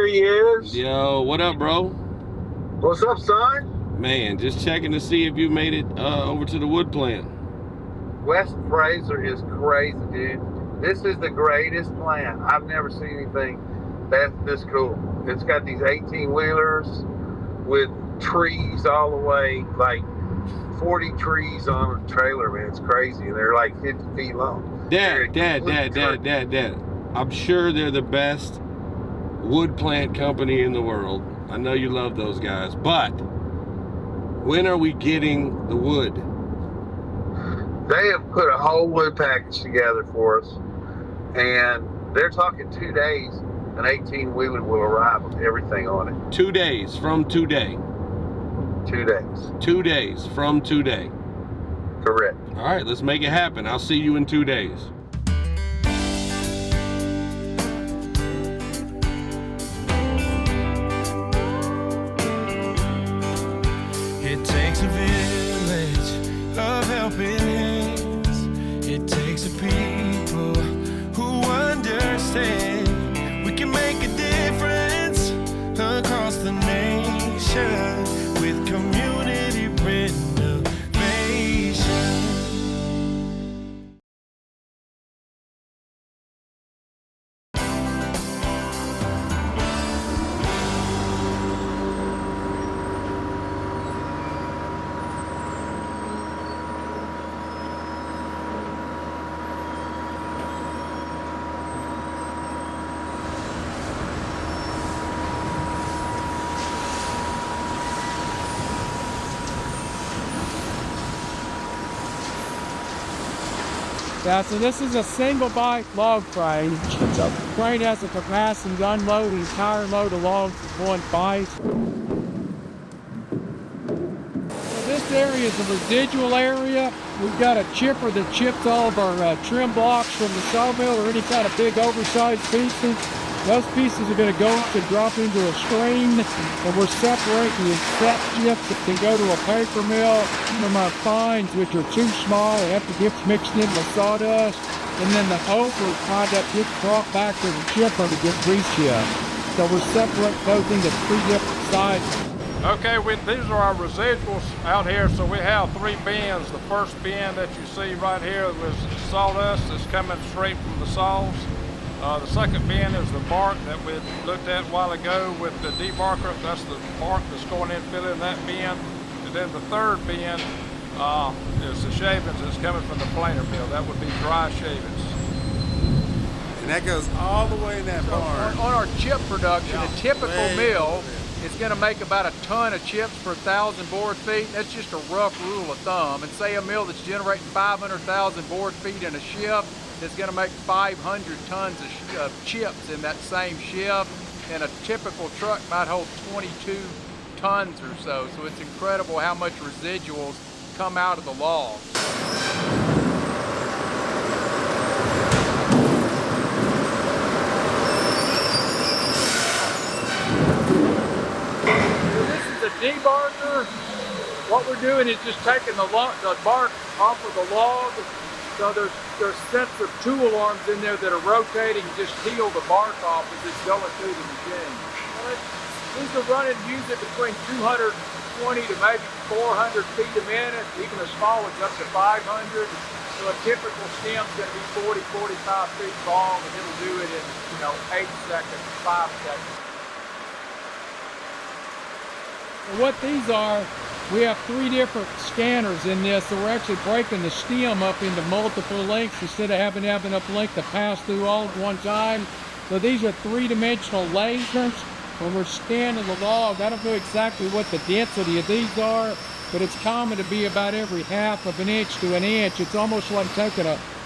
he is. Yo, what up, bro? What's up, son? Man, just checking to see if you made it over to the wood plant. West Fraser is crazy, dude. This is the greatest plant. I've never seen anything that's this cool. It's got these 18-wheelers with trees all the way, like 40 trees on a trailer, man. It's crazy. And they're like 50 feet long. Dad. I'm sure they're the best wood plant company in the world. I know you love those guys, but when are we getting the wood? They have put a whole wood package together for us, and they're talking 2 days. An 18-wheeler will arrive with everything on it. 2 days from today. 2 days. 2 days from today. Correct. All right, let's make it happen. I'll see you in 2 days. It takes a village of helping hands. It takes a people who understand. We can make a difference across the nation with community renovation. Yeah, so this is a single bike log crane. So the crane has the capacity to unload an entire load of logs with one bike. So this area is a residual area. We've got a chipper that chips all of our trim blocks from the sawmill or any kind of big oversized pieces. Those pieces are going to go up and drop into a screen, and we're separating the set chips that can go to a paper mill from our fines, which are too small. They have to get mixed in with sawdust, and then the hopper kind of gets brought back to the chipper to get re-chipped. So we're separating those into 3 different sizes. Okay, these are our residuals out here. So we have 3 bins. The first bin that you see right here was sawdust that's coming straight from the saws. The second bin is the bark that we looked at a while ago with the debarker. That's the bark that's going in, filling that bin. And then the third bin is the shavings that's coming from the planer mill. That would be dry shavings. And that goes all the way in that barn. On our chip production, a typical mill is going to make about a ton of chips per 1,000 board feet. That's just a rough rule of thumb. And say a mill that's generating 500,000 board feet in a shift is going to make 500 tons of chips in that same shift. And a typical truck might hold 22 tons or so. So it's incredible how much residuals come out of the logs. Debarker. What we're doing is just taking the bark off of the log. So there's sets of tool arms in there that are rotating, just peel the bark off as it's going through the machine. These are running usually between 220 to maybe 400 feet a minute, even the small ones up to 500. So a typical stem's going to be 40, 45 feet long, and it'll do it in 8 seconds, 5 seconds. What these are, we have 3 different scanners in this, so we're actually breaking the stem up into multiple lengths instead of having to have enough length to pass through all at one time. So these are 3-dimensional lasers. When we're scanning the log, I don't know exactly what the density of these are, but it's common to be about every 1/2 of an inch to an inch. It's almost like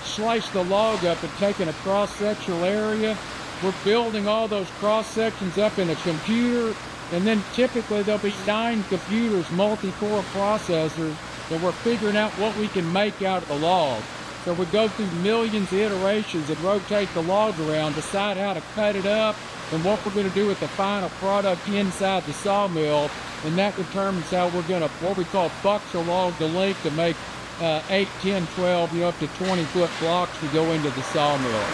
slice the log up and taking a cross-sectional area. We're building all those cross-sections up in a computer. And then typically there'll be 9 computers, multi-core processors, that we're figuring out what we can make out of the log. So we go through millions of iterations and rotate the log around, decide how to cut it up, and what we're going to do with the final product inside the sawmill. And that determines how we're going to, what we call bucks a log to length, to make 8, 10, 12, up to 20-foot blocks to go into the sawmill.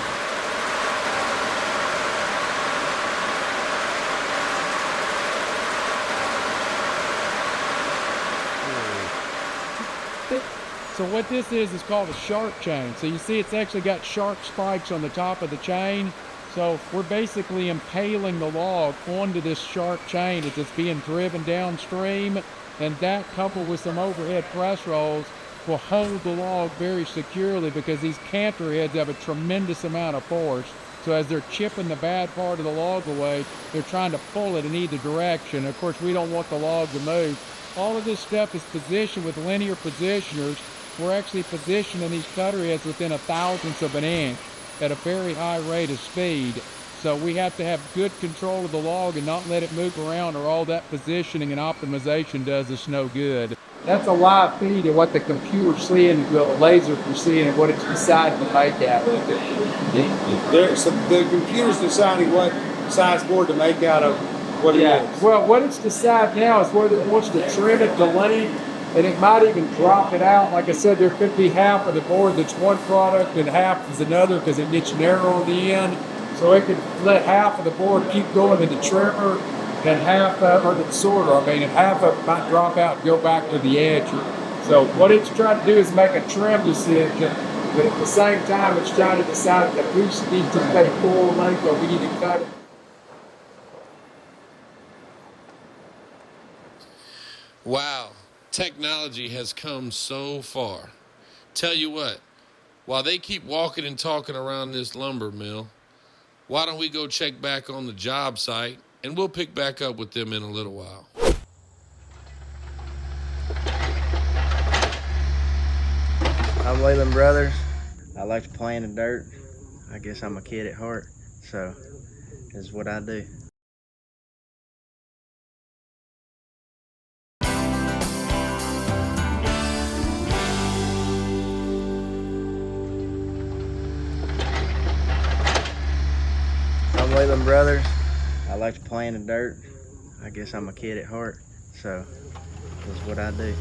So what this is called a shark chain. So you see it's actually got shark spikes on the top of the chain. So we're basically impaling the log onto this shark chain as it's being driven downstream, and that coupled with some overhead press rolls will hold the log very securely because these canter heads have a tremendous amount of force. So as they're chipping the bad part of the log away, they're trying to pull it in either direction. Of course, we don't want the log to move. All of this stuff is positioned with linear positioners. We're actually positioning these cutter heads within 1/1000th of an inch at a very high rate of speed. So we have to have good control of the log and not let it move around, or all that positioning and optimization does us no good. That's a live feed of what the computer's seeing, the laser from seeing, and what it's deciding to make out of it. So the computer's deciding what size board to make out of what it is. Well, what it's decided now is whether it wants to trim it to length, and it might even drop it out. Like I said, there could be half of the board that's one product and half is another because it gets narrow on the end. So it could let half of the board keep going in the trimmer, and half of and half of it might drop out and go back to the edger. So what it's trying to do is make a trim decision, but at the same time it's trying to decide if the piece needs to stay full length or we need to cut it. Wow, technology has come so far. Tell you what, while they keep walking and talking around this lumber mill, why don't we go check back on the job site, and we'll pick back up with them in a little while. I'm Leland Brothers. I like to play in the dirt. I guess I'm a kid at heart, so this is what I do. I'm Leland Brothers. I like to play in the dirt. I guess I'm a kid at heart, so this is what I do.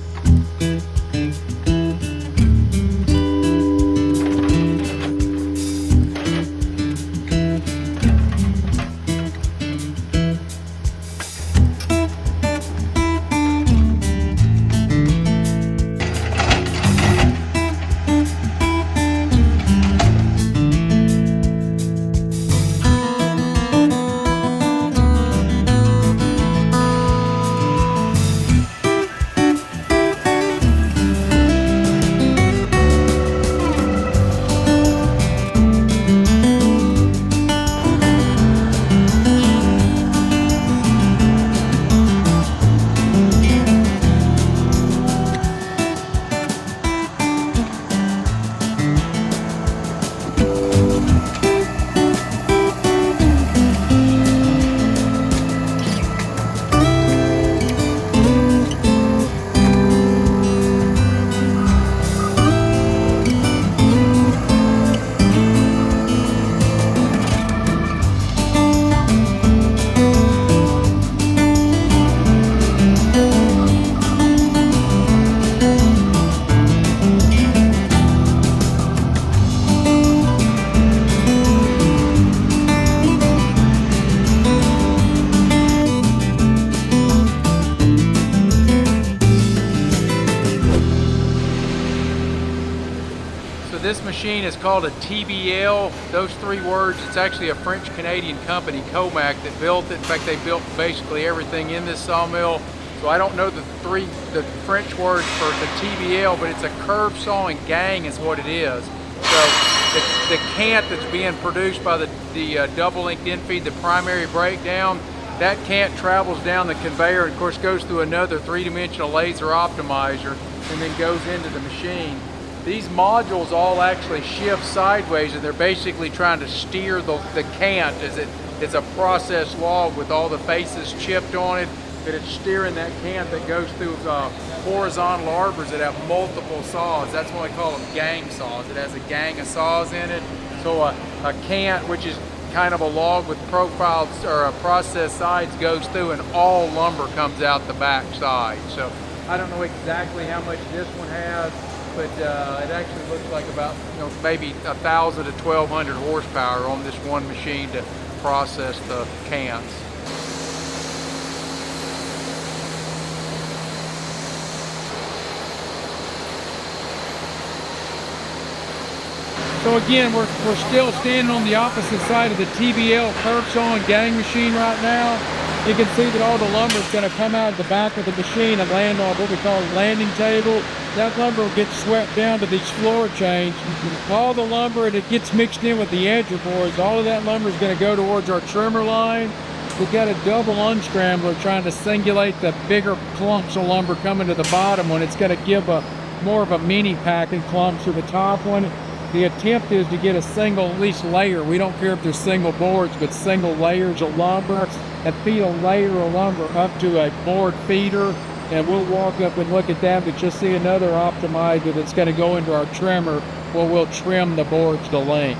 This machine is called a TBL. Those three words, it's actually a French-Canadian company, Comac, that built it. In fact, they built basically everything in this sawmill. So I don't know the French words for the TBL, but it's a curve sawing gang is what it is. So the cant that's being produced by the double-linked infeed, the primary breakdown, that cant travels down the conveyor and of course goes through another three-dimensional laser optimizer and then goes into the machine. These modules all actually shift sideways, and they're basically trying to steer the cant as it's a processed log with all the faces chipped on it, but it's steering that cant that goes through horizontal arbors that have multiple saws. That's why we call them gang saws. It has a gang of saws in it. So a cant, which is kind of a log with profiled or processed sides, goes through, and all lumber comes out the back side. So I don't know exactly how much this one has, but it actually looks like about maybe 1,000 to 1,200 horsepower on this one machine to process the cans. So again, we're still standing on the opposite side of the TBL curb saw and gang machine right now. You can see that all the lumber is going to come out of the back of the machine and land on what we call a landing table. That lumber will get swept down to these floor chains. All the lumber, and it gets mixed in with the edger boards. All of that lumber is going to go towards our trimmer line. We've got a double unscrambler trying to singulate the bigger clumps of lumber coming to the bottom one. It's going to give more of a mini packing clumps to the top one. The attempt is to get a single, at least layer. We don't care if there's single boards, but single layers of lumber, and feed a layer of lumber up to a board feeder. And we'll walk up and look at that, but you'll see another optimizer that's going to go into our trimmer where we'll trim the boards to length.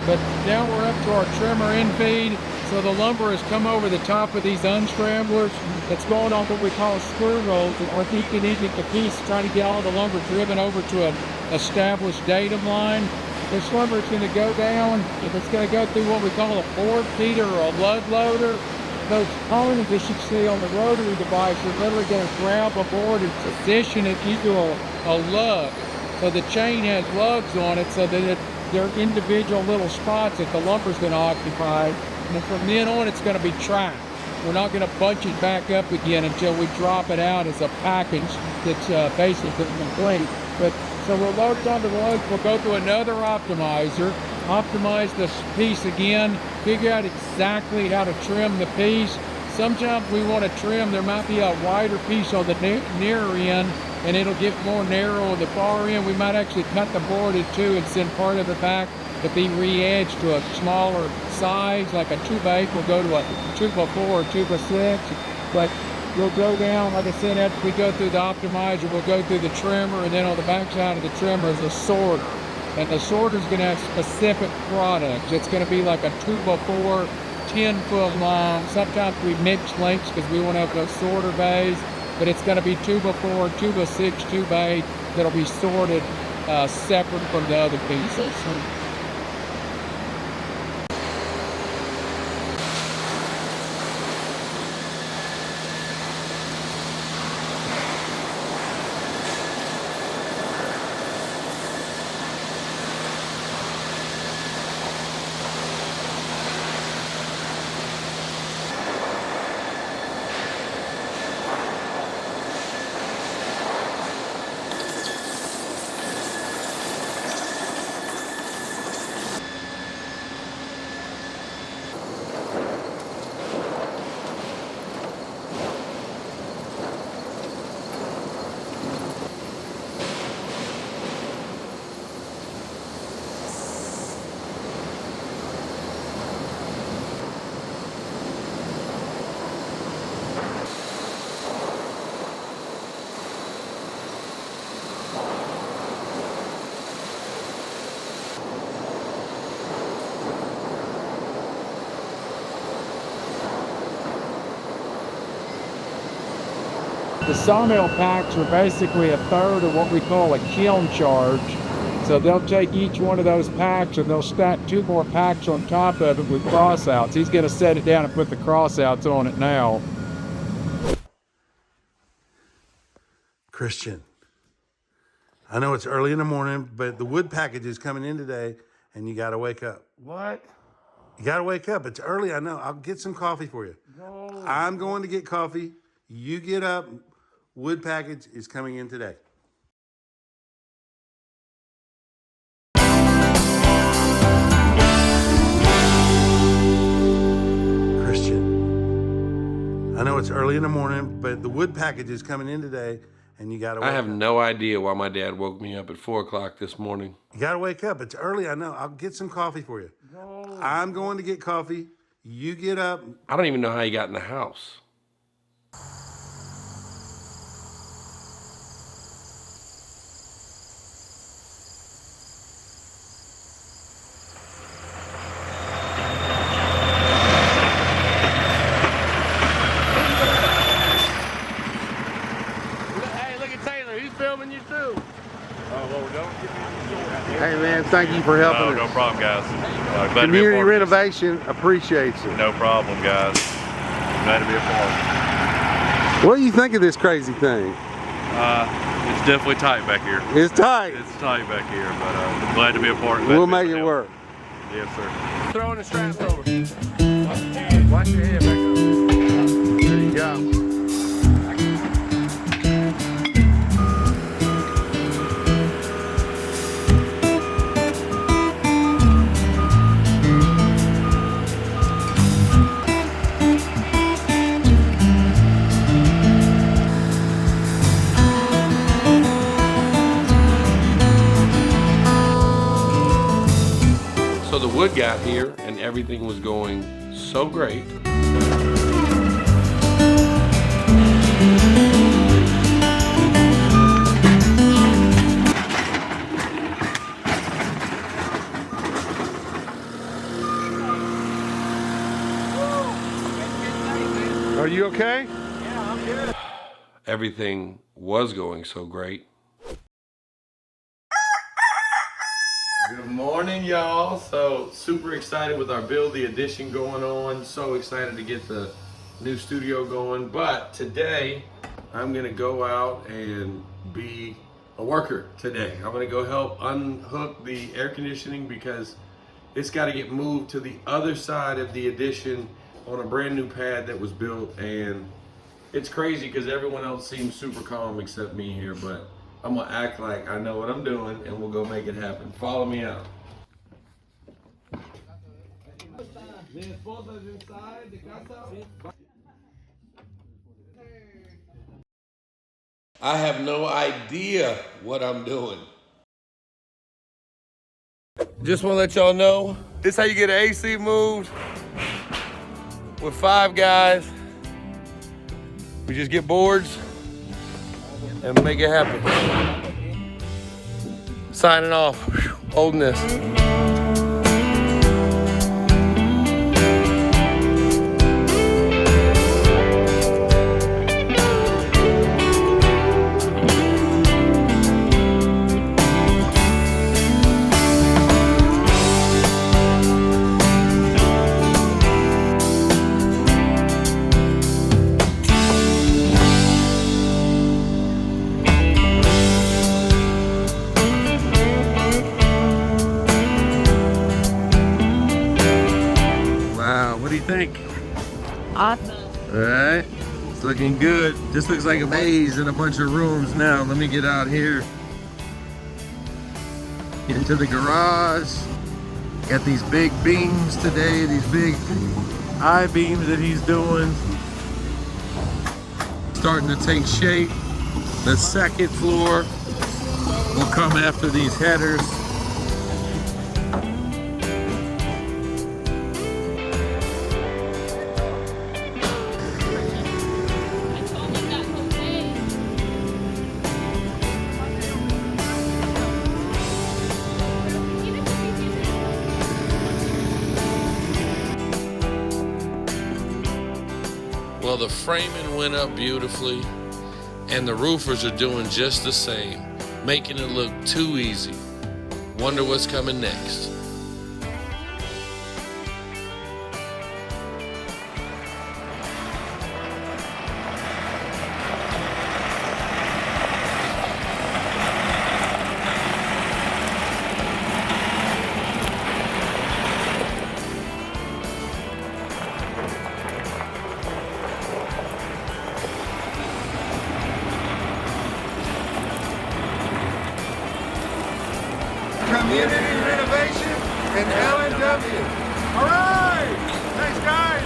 But now we're up to our trimmer infeed. So the lumber has come over the top of these unscramblers. It's going on what we call screw rolls. We're keeping each piece, trying to get all the lumber driven over to an established datum line. This lumber is going to go down. It's going to go through what we call a board feeder or a lug loader. Those ponies that you see on the rotary device are literally going to grab a board and position it into a lug. So the chain has lugs on it so that they're individual little spots that the lumber's going to occupy. And from then on, it's going to be tracked. We're not going to bunch it back up again until we drop it out as a package that's basically complete. But so we'll load it on the lugs. We'll go to another optimizer, optimize this piece again, figure out exactly how to trim the piece. Sometimes we want to trim. There might be a wider piece on the nearer end, and it'll get more narrow on the far end. We might actually cut the board in two and send part of it back to be re-edged to a smaller size, like a 2x8. We'll go to a 2x4 or 2x6, but we'll go down, like I said, after we go through the optimizer, we'll go through the trimmer, and then on the back side of the trimmer is a sorter. And the sorter is going to have specific products. It's going to be like a 2x4, 10-foot long. Sometimes we mix lengths because we want to have those sorter bays, but it's going to be 2x4, 2x6, 2x8 that'll be sorted separate from the other pieces. The sawmill packs are basically a third of what we call a kiln charge. So they'll take each one of those packs and they'll stack 2 more packs on top of it with crossouts. He's going to set it down and put the crossouts on it now. Christian, I know it's early in the morning, but the wood package is coming in today and you got to wake up. What? You got to wake up. It's early, I know. I'll get some coffee for you. No. I'm going to get coffee. You get up. Wood package is coming in today. Christian, I know it's early in the morning, but the wood package is coming in today and you got to wake up. I have no idea why my dad woke me up at 4 o'clock this morning. You got to wake up. It's early, I know. I'll get some coffee for you. No. I'm going to get coffee. You get up. I don't even know how he got in the house. Hey man, thank you for helping us. No problem, guys. Glad to be a Community part of this. Renovation appreciates it. No problem, guys. Glad to be a part. What do you think of this crazy thing? It's It's definitely tight back here. It's tight. It's tight back here, but glad to be a part of it. We'll make it work. Yes, sir. Throwing the straps over. Watch your head back up. There you go. So the wood got here and everything was going so great. Are you okay? Yeah, I'm good. Everything was going so great. Good morning, y'all. So super excited with our Build the Addition going on. So excited to get the new studio going. But today I'm gonna go out and be a worker today. I'm gonna go help unhook the air conditioning because it's got to get moved to the other side of the addition on a brand new pad that was built. And it's crazy because everyone else seems super calm except me here, but I'm gonna act like I know what I'm doing and we'll go make it happen. Follow me out. I have no idea what I'm doing. Just want to let y'all know, this is how you get an AC moved with 5 guys. We just get boards and make it happen. Signing off, holding this. What do you think? Awesome. All right, it's looking good. This looks like a maze in a bunch of rooms now. Let me get out here. Into the garage. Got these big beams today, these big I-beams that he's doing. Starting to take shape. The second floor will come after these headers. Well, the framing went up beautifully, and the roofers are doing just the same, making it look too easy. Wonder what's coming next. Community Renovation and L&W. All right. Thanks, guys.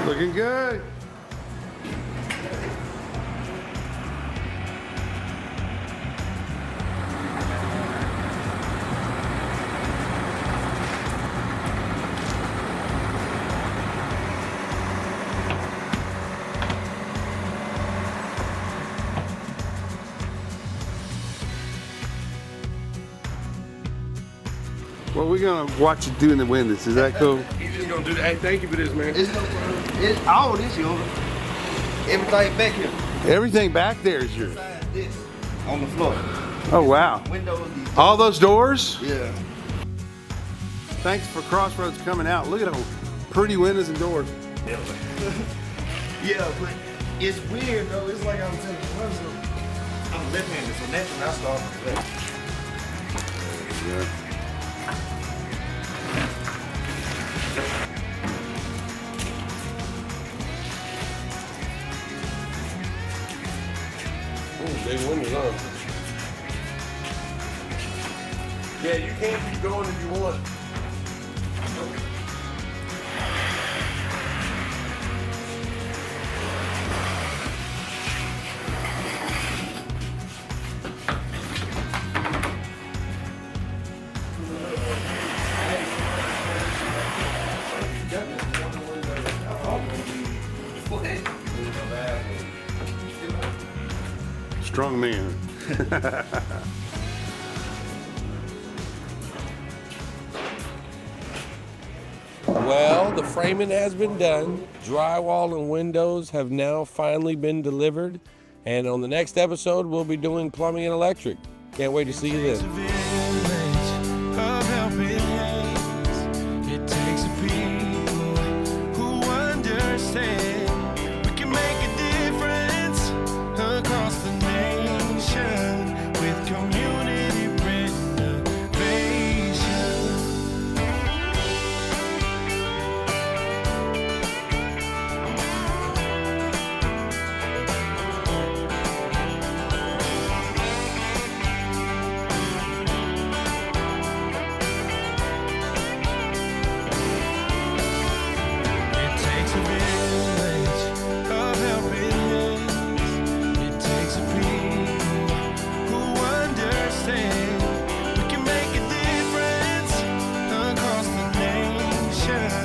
Looking good. Well, we're gonna watch you doing the windows. Is that cool? He's just gonna do that. Hey, thank you for this, man. It's no problem. All this yours. Everything back here. Everything back there is yours. This on the floor. Oh wow! Windows. All those doors? Yeah. Thanks for Crossroads coming out. Look at those pretty windows and doors. Yeah, but it's weird though. It's like I'm telling you, I'm left-handed, so naturally I start with left. Yeah. Big windows on. Yeah, you can keep going if you want. Strong man. Well, the framing has been done. Drywall and windows have now finally been delivered. And on the next episode, we'll be doing plumbing and electric. Can't wait to see you then. It takes a people who understand we can make a difference across the nation with community renovation. It takes a village of helping hands. It takes a people who understand we can make a difference across the nation.